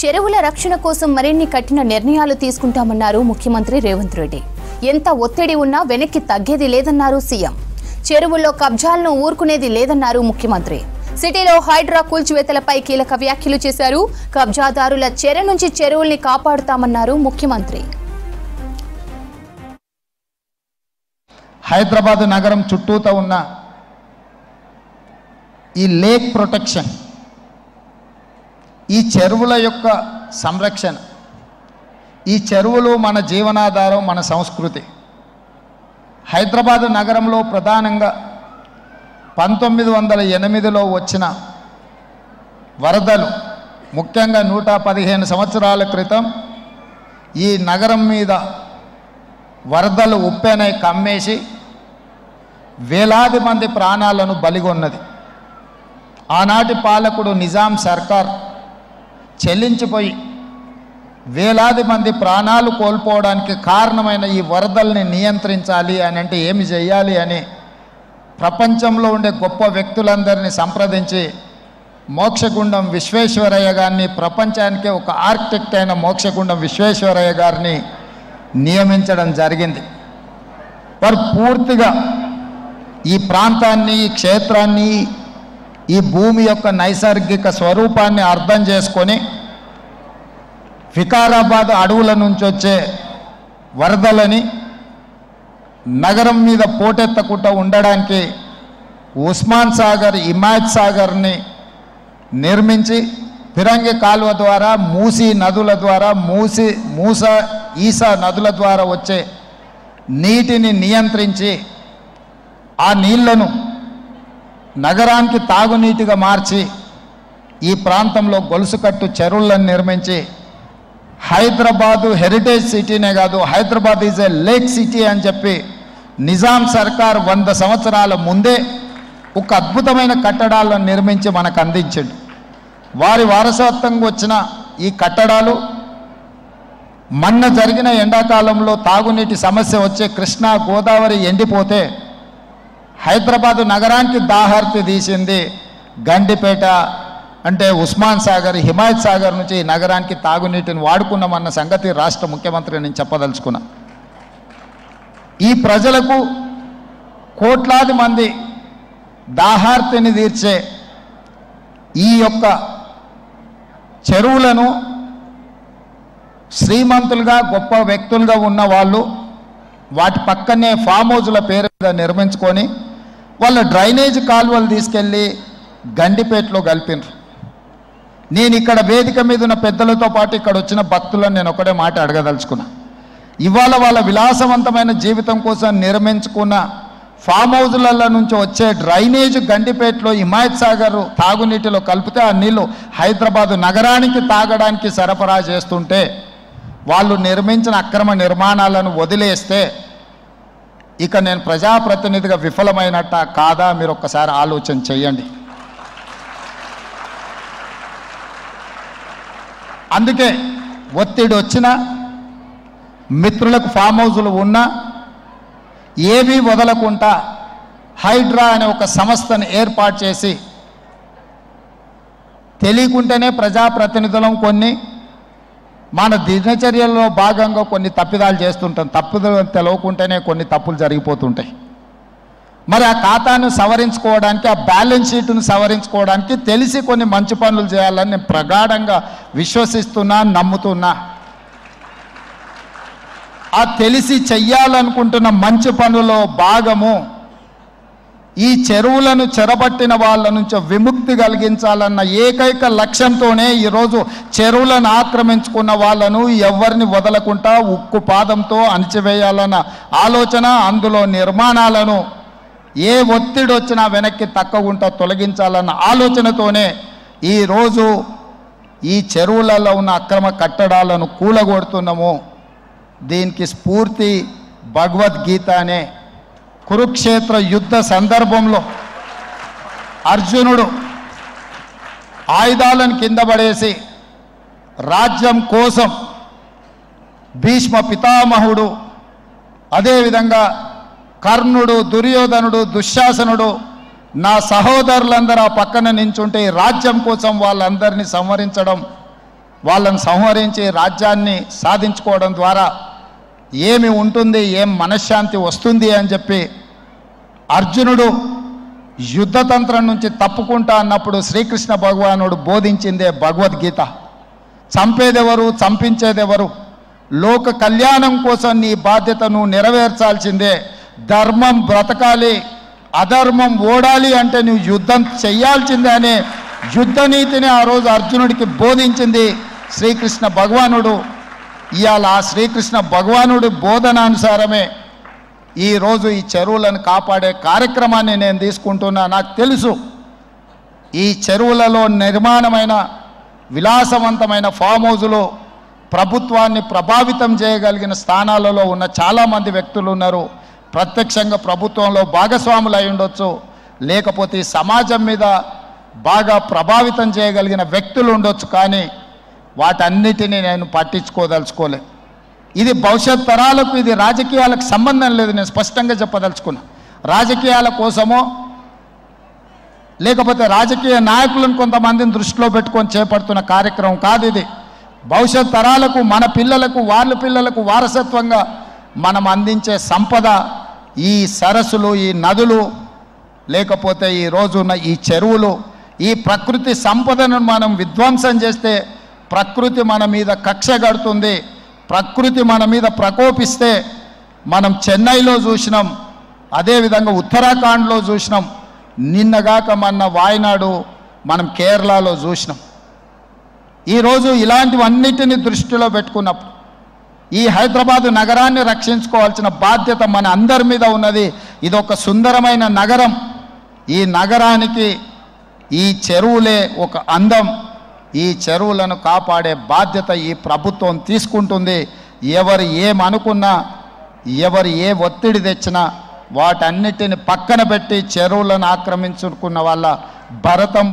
చెరువుల రక్షణ కోసం మరిన్ని కఠిన నిర్ణయాలు తీసుకుంటామన్నారు ముఖ్యమంత్రి రేవంత్ రెడ్డి. ఎంత ఒత్తిడి ఉన్నా వెనక్కి తగ్గేది లేదన్నారు సీఎం. చెరువుల్లో కబ్జాలను ఊరుకునేది లేదన్నారు ముఖ్యమంత్రి. సిటీలో హైడ్రా కూల్చివేతలపై కీలక వ్యాఖ్యలు చేశారు. కబ్జాదారుల చెర నుంచి చెరువుల్ని కాపాడుతామన్నారు ముఖ్యమంత్రి. హైదరాబాద్ నగరం చుట్టూతో ఉన్న ఈ లేక్ ప్రొటెక్షన్, ఈ చెరువుల యొక్క సంరక్షణ, ఈ చెరువులు మన జీవనాధారం, మన సంస్కృతి. హైదరాబాద్ నగరంలో ప్రధానంగా 1908లో వచ్చిన వరదలు, ముఖ్యంగా 115 సంవత్సరాల క్రితం ఈ నగరం మీద వరదలు ఉప్పెనై కమ్మేసి వేలాది మంది ప్రాణాలను బలిగొన్నది. ఆనాటి పాలకుడు నిజాం సర్కార్ చెల్లించిపోయి వేలాది మంది ప్రాణాలు కోల్పోవడానికి కారణమైన ఈ వరదల్ని నియంత్రించాలి అని అంటే ఏమి చేయాలి అని ప్రపంచంలో ఉండే గొప్ప వ్యక్తులందరినీ సంప్రదించి మోక్షగుండం విశ్వేశ్వరయ్య గారిని, ప్రపంచానికే ఒక ఆర్కిటెక్ట్ అయిన మోక్షగుండం విశ్వేశ్వరయ్య గారిని నియమించడం జరిగింది. వారు పూర్తిగా ఈ ప్రాంతాన్ని, ఈ క్షేత్రాన్ని, ఈ భూమి యొక్క నైసర్గిక స్వరూపాన్ని అర్థం చేసుకొని వికారాబాద్ అడవుల నుంచి వచ్చే వరదలని నగరం మీద పోటెత్తకుండా ఉండడానికి ఉస్మాన్ సాగర్, హిమాయత్ సాగర్ని నిర్మించి ఫిరంగి కాలువ ద్వారా, మూసీ నదుల ద్వారా, ఈసా నదుల ద్వారా వచ్చే నీటిని నియంత్రించి ఆ నీళ్లను నగరానికి తాగునీటిగా మార్చి ఈ ప్రాంతంలో గొలుసుకట్టు చెరువులను నిర్మించి హైదరాబాదు హెరిటేజ్ సిటీనే కాదు, Hyderabad is a lake city అని చెప్పి నిజాం సర్కార్ 100 సంవత్సరాల ముందే ఒక అద్భుతమైన కట్టడాలను నిర్మించి మనకు అందించాడు. వారి వారసత్వంగా వచ్చిన ఈ కట్టడాలు మొన్న జరిగిన ఎండాకాలంలో తాగునీటి సమస్య వచ్చే కృష్ణా, గోదావరి ఎండిపోతే హైదరాబాదు నగరానికి దాహార్తి తీసింది. గండిపేట అంటే ఉస్మాన్ సాగర్, హిమాయత్ సాగర్ నుంచి ఈ నగరానికి తాగునీటిని వాడుకున్నామన్న సంగతి రాష్ట్ర ముఖ్యమంత్రి నేను చెప్పదలుచుకున్నా. ఈ ప్రజలకు, కోట్లాది మంది దాహార్తిని తీర్చే ఈ యొక్క చెరువులను శ్రీమంతులుగా, గొప్ప వ్యక్తులుగా ఉన్న వాళ్ళు వాటి పక్కనే ఫామ్ హౌజుల పేరు మీద నిర్మించుకొని వాళ్ళ డ్రైనేజ్ కాలువలు తీసుకెళ్ళి గండిపేటలో కలిపినారు. నేను ఇక్కడ వేదిక మీద ఉన్న పెద్దలతో పాటు ఇక్కడ వచ్చిన భక్తులను నేను ఒకటే మాట అడగదలుచుకున్నా. ఇవాళ వాళ్ళ విలాసవంతమైన జీవితం కోసం నిర్మించుకున్న ఫామ్ హౌజులలో నుంచి వచ్చే డ్రైనేజ్ గండిపేటలో హిమాయత్ సాగర్ తాగునీటిలో కలిపితే ఆ నీళ్ళు హైదరాబాదు నగరానికి తాగడానికి సరఫరా చేస్తుంటే వాళ్ళు నిర్మించిన అక్రమ నిర్మాణాలను వదిలేస్తే ఇక నేను ప్రజాప్రతినిధిగా విఫలమైనట్ట కాదా మీరు ఒక్కసారి ఆలోచన చేయండి. అందుకే ఒత్తిడి వచ్చినా, మిత్రులకు ఫామ్ హౌజులు ఉన్నా ఏమీ వదలకుండా హైడ్రా అనే ఒక సంస్థను ఏర్పాటు చేసి తెలియకుంటేనే ప్రజాప్రతినిధులం కొన్ని మన దినచర్యల్లో భాగంగా కొన్ని తప్పిదాలు చేస్తుంటాం. తప్పుదలు తెలవకుంటేనే కొన్ని తప్పులు జరిగిపోతుంటాయి. మరి ఆ ఖాతాను సవరించుకోవడానికి, ఆ బ్యాలెన్స్ షీట్ను సవరించుకోవడానికి తెలిసి కొన్ని మంచి పనులు చేయాలని నేను ప్రగాఢంగా విశ్వసిస్తున్నా, నమ్ముతున్నా. ఆ తెలిసి చెయ్యాలనుకుంటున్న మంచి పనుల్లో భాగము ఈ చెరువులను చెరబట్టిన వాళ్ళ నుంచి విముక్తి కలిగించాలన్న ఏకైక లక్ష్యంతోనే ఈరోజు చెరువులను ఆక్రమించుకున్న వాళ్ళను ఎవరిని వదలకుండా ఉక్కు పాదంతో అణిచివేయాలన్న ఆలోచన, అందులో నిర్మాణాలను ఏ ఒత్తిడి వచ్చినా వెనక్కి తక్కకుండా తొలగించాలన్న ఆలోచనతోనే ఈరోజు ఈ చెరువులలో ఉన్న అక్రమ కట్టడాలను కూలగొడుతున్నాము. దీనికి స్ఫూర్తి భగవద్గీత అనే కురుక్షేత్ర యుద్ధ సందర్భంలో అర్జునుడు ఆయుధాలను కింద పడేసి రాజ్యం కోసం భీష్మ పితామహుడు, అదేవిధంగా కర్ణుడు, దుర్యోధనుడు, దుశ్శాసనుడు నా సహోదరులందరూ ఆ పక్కన నించుంటే రాజ్యం కోసం వాళ్ళందరినీ సంహరించడం వాళ్ళని సంహరించి రాజ్యాన్ని సాధించుకోవడం ద్వారా ఏమి ఉంటుంది, ఏం మనశ్శాంతి వస్తుంది అని చెప్పి అర్జునుడు యుద్ధతంత్రం నుంచి తప్పుకుంటా అన్నప్పుడు శ్రీకృష్ణ భగవానుడు బోధించిందే భగవద్గీత. చంపేదెవరు, చంపించేదెవరు? లోక కళ్యాణం కోసం నీ బాధ్యతను నెరవేర్చాల్సిందే. ధర్మం బ్రతకాలి, అధర్మం ఓడాలి అంటే నువ్వు యుద్ధం చెయ్యాల్సిందే అనే యుద్ధ నీతిని ఆ రోజు అర్జునుడికి బోధించింది శ్రీకృష్ణ భగవానుడు. ఇవాళ ఆ శ్రీకృష్ణ భగవానుడి బోధనానుసారమే ఈరోజు ఈ చెరువులను కాపాడే కార్యక్రమాన్ని నేను తీసుకుంటున్నా. నాకు తెలుసు ఈ చెరువులలో నిర్మాణమైన విలాసవంతమైన ఫామ్ హౌజులు ప్రభుత్వాన్ని ప్రభావితం చేయగలిగిన స్థానాలలో ఉన్న చాలామంది వ్యక్తులు ఉన్నారు. ప్రత్యక్షంగా ప్రభుత్వంలో భాగస్వాములు అయి ఉండొచ్చు, లేకపోతే ఈ సమాజం మీద బాగా ప్రభావితం చేయగలిగిన వ్యక్తులు ఉండొచ్చు. కానీ వాటన్నిటినీ నేను పట్టించుకోదలుచుకోలే. ఇది భవిష్యత్ తరాలకు, ఇది రాజకీయాలకు సంబంధం లేదు. నేను స్పష్టంగా చెప్పదలుచుకున్నా. రాజకీయాల కోసమో లేకపోతే రాజకీయ నాయకులను కొంతమందిని దృష్టిలో పెట్టుకొని చేపడుతున్న కార్యక్రమం కాదు ఇది. భవిష్యత్ తరాలకు, మన పిల్లలకు, వాళ్ళ పిల్లలకు వారసత్వంగా మనం అందించే సంపద ఈ సరస్సులు, ఈ నదులు, లేకపోతే ఈ రోజున్న ఈ చెరువులు. ఈ ప్రకృతి సంపదను మనం విధ్వంసం చేస్తే ప్రకృతి మన మీద కక్ష కడుతుంది. ప్రకృతి మన మీద ప్రకోపిస్తే మనం చెన్నైలో చూసినాం, అదేవిధంగా ఉత్తరాఖండ్లో చూసినాం, నిన్నగాక మొన్న వాయనాడు మనం కేరళలో చూసినాం. ఈరోజు ఇలాంటివన్నిటిని దృష్టిలో పెట్టుకున్నప్పుడు ఈ హైదరాబాదు నగరాన్ని రక్షించుకోవాల్సిన బాధ్యత మన అందరి మీద ఉన్నది. ఇది ఒక సుందరమైన నగరం. ఈ నగరానికి ఈ చెరువులే ఒక అందం. ఈ చెరువులను కాపాడే బాధ్యత ఈ ప్రభుత్వం తీసుకుంటుంది. ఎవరు ఏమనుకున్నా, ఎవరు ఏ ఒత్తిడి తెచ్చినా వాటన్నిటిని పక్కన పెట్టి చెరువులను ఆక్రమించుకున్న వాళ్ళ భరతం